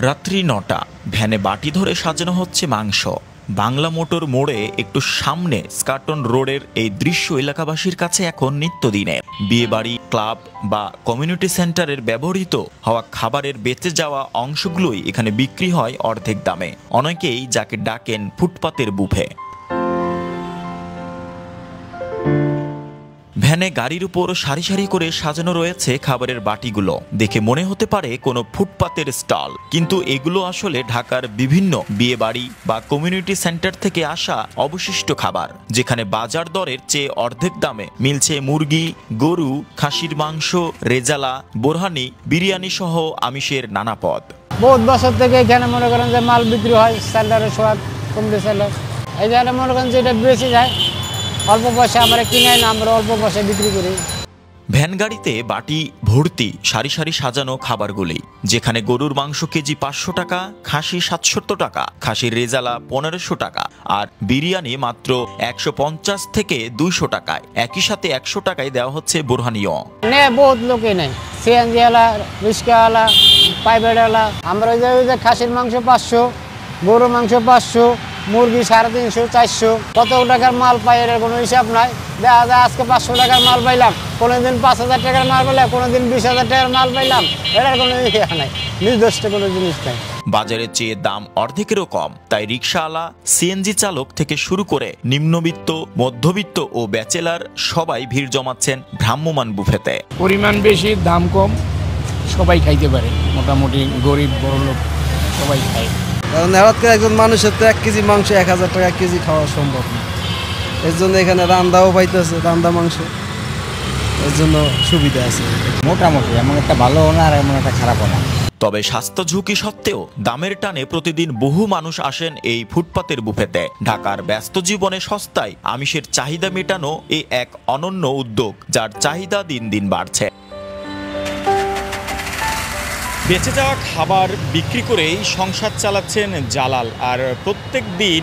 রাত্রি ৯টা, ভ্যানে বাটি ধরে সাজানো হচ্ছে মাংস। বাংলা মোটর মোড়ে একটু সামনে স্কাটন রোডের এই দৃশ্য এলাকাবাসীর কাছে এখন নিত্যদিনের। বিয়েবাড়ি, ক্লাব বা কমিউনিটি সেন্টারের ব্যবহৃত হওয়া খাবারের বেঁচে যাওয়া অংশগুলোই এখানে বিক্রি হয় অর্ধেক দামে। অনেকেই যাকে ডাকেন ফুটপাতের বুফে। ভ্যানে গাড়ির উপর সারি সারি করে সাজানো রয়েছে খাবারের বাটিগুলো। দেখে মনে হতে পারে কোনো ফুটপাতের স্টল, কিন্তু এগুলো আসলে ঢাকার বিভিন্ন বিয়েবাড়ি বা কমিউনিটি সেন্টার থেকে আসা অবশিষ্ট খাবার, যেখানে বাজার দরের চেয়ে অর্ধেক দামে মিলছে মুরগি, গরু, খাসির মাংস, রেজালা, বোরহানি, বিরিয়ানি সহ আমিষের নানা পদ। বহুত বছর থেকে এখানে মনে করেন যে মাল বিক্রি হয়, স্যালারের স্বাদ কমবে স্যালার। এখানে মনে করেন যে এটা বেঁচে যায়, অল্প পয়সা আমরা কিনে না, আমরা অল্প পয়সায় বিক্রি করি। ভ্যান গাড়িতে বাটি ভর্তি সারি সারি সাজানো খাবারগুলি, যেখানে গরুর মাংস কেজি 500 টাকা, খাসি 700 টাকা, খাসির রেজালা 1500 টাকা, আর বিরিয়ানি মাত্র 150 থেকে 200 টাকায়। একই সাথে 100 টাকায় দেওয়া হচ্ছে বোরহানিও। বহুত লোকে নেই, সিএনজি ওয়ালা, রিক্সাওয়ালা, প্রাইভেটওয়ালা। আমরা ওই যে খাসির মাংস 500, গরুর মাংস 500, মুরগি 350, 400। কত টাকার মাল পাই এর কোনো হিসাব নাই। দেখা যায় আজকে 500 টাকার মাল পাইলাম, কোনোদিন 5000 টাকার মাল পাইলাম, কোনোদিন 20,000 টাকার মাল পাইলাম। এটার কোনো ইয়ে নাই, নির্দিষ্ট কোনো জিনিস নাই। বাজারের চেয়ে দাম অর্ধেকেরও কম, তাই রিক্সাওয়ালা, সিএনজি চালক থেকে শুরু করে নিম্নবিত্ত, মধ্যবিত্ত ও ব্যাচেলার সবাই ভিড় জমাচ্ছেন ভ্রাম্যমাণ বুফেতে। পরিমাণ বেশি, দাম কম, সবাই খাইতে পারে। মোটামুটি গরিব বড়লোক সবাই খায়। কারণ হঠাৎ করে একজন মানুষের তো 1 কেজি মাংস 1000 টাকা কেজি খাওয়া সম্ভব না। এর জন্য এখানে রান্দাও পাইতেছে, রান্দা মাংস, এর জন্য সুবিধা আছে। মোটামুটি এমন একটা ভালো না আর এমন একটা খারাপ না। তবে স্বাস্থ্য ঝুঁকি সত্ত্বেও দামের টানে প্রতিদিন বহু মানুষ আসেন এই ফুটপাতের বুফেতে। ঢাকার ব্যস্ত জীবনে সস্তায় আমিষের চাহিদা মেটানো এই এক অনন্য উদ্যোগ, যার চাহিদা দিন দিন বাড়ছে। বেঁচে যাওয়া খাবার বিক্রি করেই সংসার চালাচ্ছেন জালাল। আর প্রত্যেক দিন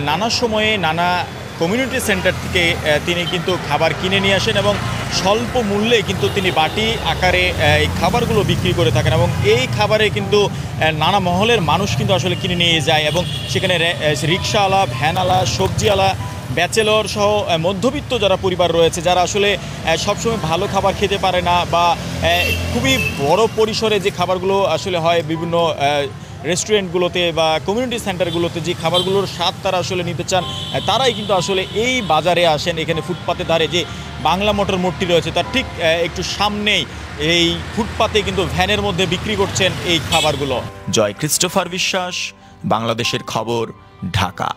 নানা সময়ে নানা কমিউনিটি সেন্টার থেকে তিনি কিন্তু খাবার কিনে নিয়ে আসেন এবং স্বল্প মূল্যে কিন্তু তিনি বাটি আকারে এই খাবারগুলো বিক্রি করে থাকেন। এবং এই খাবারে কিন্তু নানা মহলের মানুষ কিন্তু আসলে কিনে নিয়ে যায় এবং সেখানে রিক্সাওয়ালা, ভ্যানওয়ালা, সবজিওয়ালা, ব্যাচেলর সহ মধ্যবিত্ত যারা পরিবার রয়েছে, যারা আসলে সবসময় ভালো খাবার খেতে পারে না বা খুবই বড় পরিসরে যে খাবারগুলো আসলে হয় বিভিন্ন রেস্টুরেন্টগুলোতে বা কমিউনিটি সেন্টারগুলোতে, যে খাবারগুলোর স্বাদ তারা আসলে নিতে চান, তারাই কিন্তু আসলে এই বাজারে আসেন। এখানে ফুটপাতে ধারে যে বাংলা মোটর মোড়টি রয়েছে তার ঠিক একটু সামনেই এই ফুটপাতে কিন্তু ভ্যানের মধ্যে বিক্রি করছেন এই খাবারগুলো। জয় ক্রিস্টোফার বিশ্বাস, বাংলাদেশের খবর, ঢাকা।